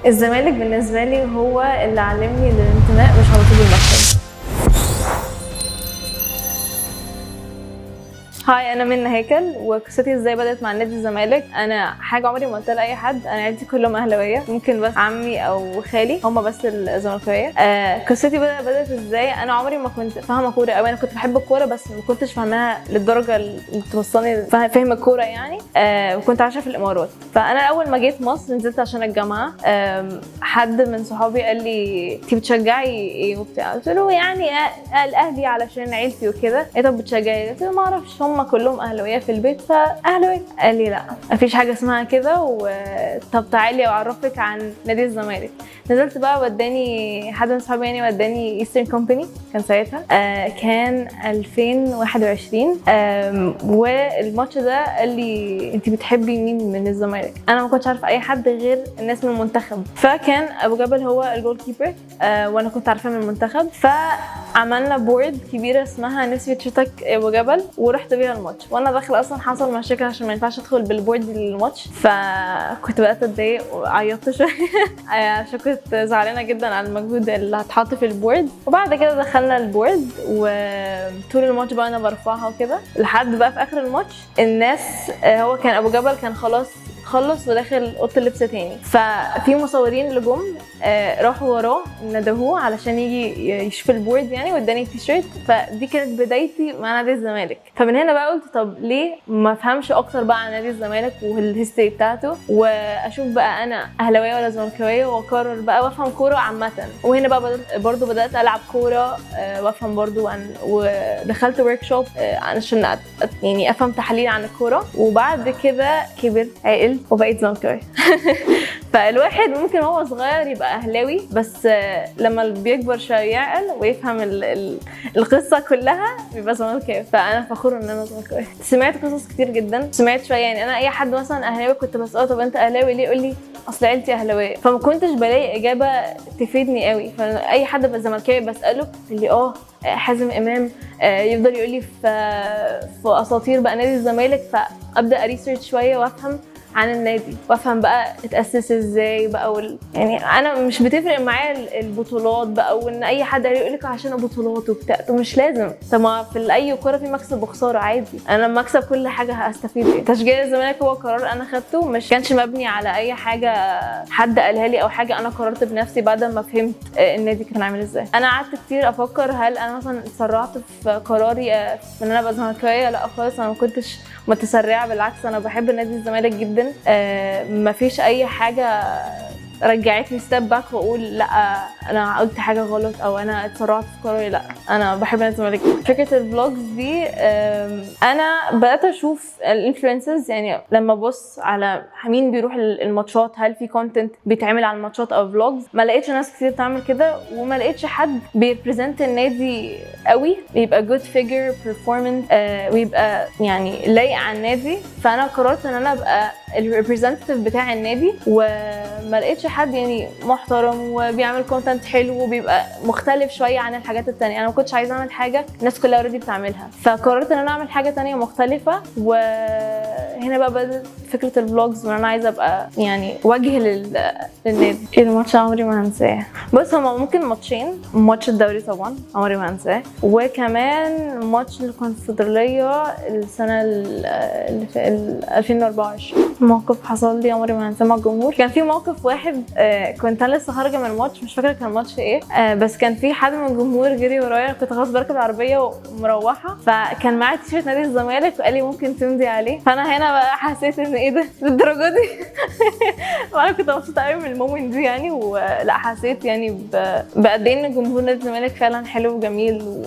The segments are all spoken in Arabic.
الزمالك بالنسبه لي هو اللي علمني الانتماء مش على طول المكسب. هاي، انا منى هيكل، وقصتي ازاي بدات مع نادي الزمالك. انا حاجه عمري ما قلتها لاي حد، انا عيلتي كلهم اهلاويه، ممكن بس عمي او خالي هم بس الزملكاويه. قصتي بدات ازاي. انا عمري ما كنت فاهمه كوره قوي، انا كنت بحب الكوره بس ما كنتش فاهماها للدرجه اللي توصلني فاهمه الكوره يعني. وكنت عايشه في الامارات، فانا اول ما جيت مصر نزلت عشان الجامعه. حد من صحابي قال لي انتي بتشجعي ايه وبتاع، قلت له يعني الاهلي علشان عيلتي وكده. ايه طب بتشجعي؟ قلت له ما اعرفش، هم كلهم اهلاويه في البيت فاهلاويه. قال لي لا مفيش حاجه اسمها كده، طب تعالي اعرفك عن نادي الزمالك. نزلت بقى، وداني حد من صحابي يعني، وداني ايسترن كومباني كان ساعتها. كان 2021. والماتش ده قال لي انت بتحبي مين من الزمالك؟ انا ما كنتش عارفه اي حد غير الناس من المنتخب، فكان ابو جبل هو الجول كيبر. وانا كنت عارفاه من المنتخب، فعملنا بورد كبيره اسمها نسيت تشوتك ابو جبل، ورحت بيها الماتش. وانا داخله اصلا حصل مشاكل عشان ما ينفعش ادخل بالبورد للماتش، فكنت بقيت اتضايق وعيطت شويه عشان كنت زعلانه جدا على المجهود اللي هتحط في البورد. وبعد كده دخلنا البورد، وطول الماتش بقى انا برفعها وكده، لحد بقى في اخر الماتش الناس هو كان ابو جبل كان خلص وداخل اوضه اللبس تاني، ففي مصورين اللي جم راحوا وراه ندهوه علشان يجي يشوف البورد يعني، واداني التيشيرت. فدي كانت بدايتي مع نادي الزمالك. فمن هنا بقى قلت طب ليه ما افهمش اكتر بقى عن نادي الزمالك والهيستوري بتاعته، واشوف بقى انا اهلاويه ولا زملكاويه، واقرر بقى وافهم كوره عامه. وهنا بقى برضو بدات العب كوره وافهم برضو عن، ودخلت ورك شوب عشان يعني افهم تحليل عن الكوره. وبعد كده كبرت عقلت وبقيت زملكاوي. فالواحد ممكن وهو صغير يبقى اهلاوي، بس لما بيكبر شويه يعقل ويفهم القصه كلها بيبقى زملكاوي. فانا فخوره ان انا زملكاوي. سمعت قصص كتير جدا، سمعت شويه يعني. انا اي حد مثلا اهلاوي كنت بساله طب انت اهلاوي ليه، يقول لي اصل عيلتي اهلاويه، فما كنتش بلاقي اجابه تفيدني قوي. فاي حد بقى زملكاوي بساله يقول لي حازم امام، يفضل يقول لي في اساطير بقى نادي الزمالك، فابدا اريسيرش شويه وافهم عن النادي، وافهم بقى اتاسس ازاي بقى يعني انا مش بتفرق معايا البطولات بقى، وان اي حد يقول لك عشان البطولات وبتاع. طب مش لازم، طب ما في اي كوره في مكسب وخساره عادي. انا لما اكسب كل حاجه هستفيد ايه. تشجيع الزمالك هو قرار انا خدته، مش كانش مبني على اي حاجه حد قالها لي او حاجه انا قررت بنفسي بعد ما فهمت النادي كان عامل ازاي. انا قعدت كتير افكر هل انا مثلا اتسرعت في قراري ان انا ابقى زملكاويه. لا خالص، انا ما كنتش متسرعه، بالعكس انا بحب نادي الزمالك جدا. مفيش اي حاجه رجعتني ستيب باك واقول لا انا قلت حاجه غلط او انا اتسرعت في قراري. لا، انا بحب نادي الزمالك. فكره الفلوجز دي انا بدات اشوف الانفلونسرز، يعني لما ابص على مين بيروح الماتشات، هل في كونتنت بيتعمل على الماتشات او فلوجز. ما لقيتش ناس كتير بتعمل كده، وما لقيتش حد بيربريزنت النادي قوي، بيبقى جود فيجر بيرفورمانس، ويبقى يعني لايق على النادي. فانا قررت ان انا ابقى الريبريزنتيف بتاع النادي، وما لقيتش حد يعني محترم وبيعمل كونتنت حلو وبيبقى مختلف شويه عن الحاجات التانية. انا ما كنتش عايزه اعمل حاجه الناس كلها اوريدي بتعملها، فقررت ان انا اعمل حاجه تانية مختلفه. وهنا بقى بدات فكره الفلوجز، وان انا عايزه ابقى يعني وجه للنادي. الماتش عمري ما هنساه. بص، هما ممكن ماتشين، ماتش الدوري طبعا عمري ما هنساه، وكمان ماتش الكونفدراليه السنه اللي في 2024. موقف حصل لي عمري ما هنساه مع الجمهور. كان في موقف واحد، كنت انا لسه خارجه من الماتش، مش فاكره كان ماتش ايه، بس كان في حد من الجمهور جري ورايا. كنت خلاص بركب العربيه ومروحه، فكان معايا تيشيرت نادي الزمالك وقال لي ممكن تمضي عليه. فانا هنا بقى حسيت ان ايه ده للدرجه دي. وانا كنت مبسوطه قوي من المومنت دي يعني. ولا حسيت يعني بقد ايه ان جمهور نادي الزمالك فعلا حلو وجميل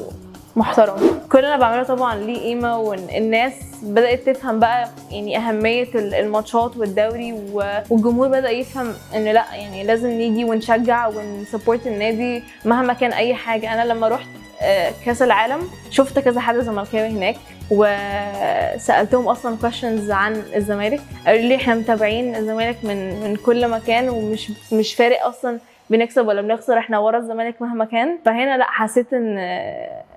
محترم. كل اللي انا بعمله طبعا ليه قيمه، والناس بدات تفهم بقى يعني اهميه الماتشات والدوري، والجمهور بدا يفهم ان لا يعني لازم نيجي ونشجع ونسبورت النادي مهما كان اي حاجه. انا لما رحت كاس العالم شفت كذا حد زملكاوي هناك، وسالتهم اصلا questions عن الزمالك. قالوا لي احنا متابعين الزمالك من كل مكان، ومش فارق اصلا بنكسب ولا بنخسر، احنا ورا الزمالك مهما كان. فهنا لا حسيت ان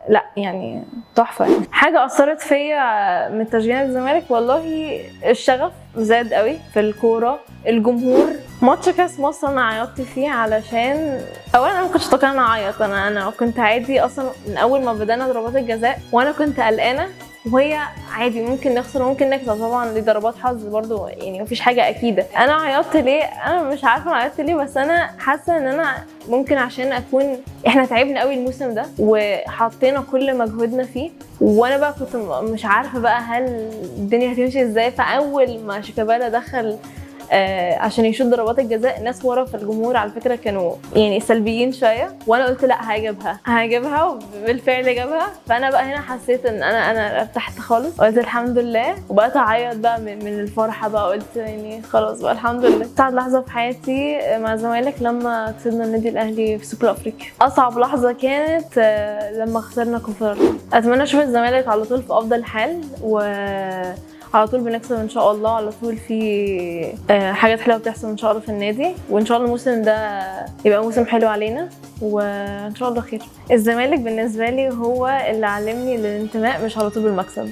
لا يعني تحفه يعني. حاجه اثرت فيا من تشجيع الزمالك، والله الشغف زاد قوي في الكوره، الجمهور. ماتش كاس مصر انا عيطت فيه علشان اولا انا ما كنتش متوقعه ان اعيط، انا كنت عادي اصلا من اول ما بدانا ضربات الجزاء وانا كنت قلقانه، وهي عادي ممكن نخسر وممكن نكسب، طبعا دي ضربات حظ برضو يعني مفيش حاجه اكيده. انا عيطت ليه؟ انا مش عارفه انا عيطت ليه، بس انا حاسه ان انا ممكن عشان اكون احنا تعبنا قوي الموسم ده وحطينا كل مجهودنا فيه، وانا بقى كنت مش عارفه بقى هل الدنيا هتمشي ازاي. فاول ما شيكابالا دخل عشان يشوط ضربات الجزاء، الناس ورا في الجمهور على فكره كانوا يعني سلبيين شويه، وانا قلت لا هجيبها وبالفعل جابها. فانا بقى هنا حسيت ان انا ارتحت خالص، قلت الحمد لله، وبقيت اعيط بقى من الفرحه بقى، قلت يعني خلاص بقى الحمد لله. اسعد لحظه في حياتي مع الزمالك لما كسبنا النادي الاهلي في سوبر افريقيا. اصعب لحظه كانت لما خسرنا كونفدراليه. اتمنى اشوف الزمالك على طول في افضل حال، على طول بنكسب ان شاء الله، على طول في حاجات حلوه بتحصل ان شاء الله في النادي، وان شاء الله الموسم ده يبقى موسم حلو علينا وان شاء الله خير. الزمالك بالنسبه لي هو اللي علمني الانتماء، مش على طول بالمكسب.